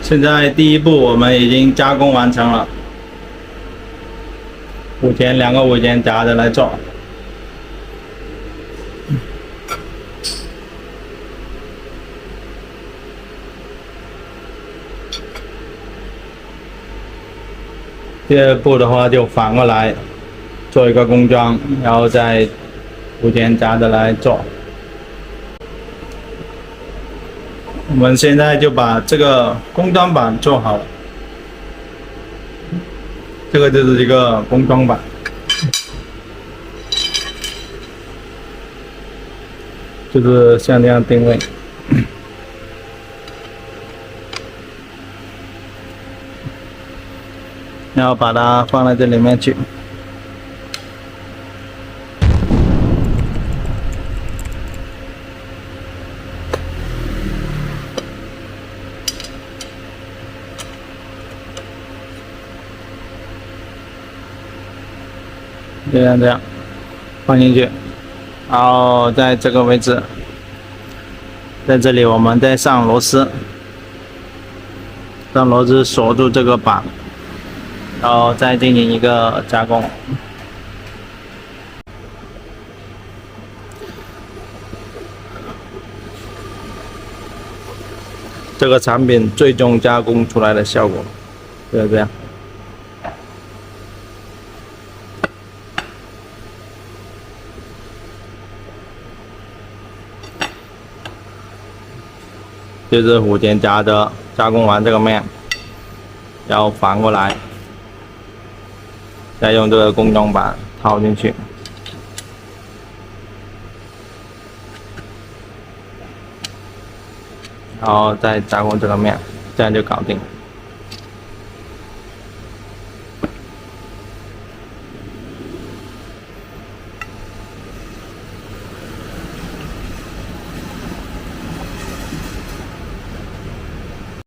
现在第一步我们已经加工完成了，两个五间夹着来做。第二步的话就反过来做一个工装，然后再五间夹着来做。我们现在就把这个工装板做好了，这个就是一个工装板，就是像这样定位。然后把它放在这里面去。这样放进去，然后在这个位置，在这里我们再上螺丝，让螺丝锁住这个板，然后再进行一个加工。这个产品最终加工出来的效果就是这样。就是虎钳夹着加工完这个面，然后反过来，再用这个工装板套进去，然后再加工这个面，这样就搞定了。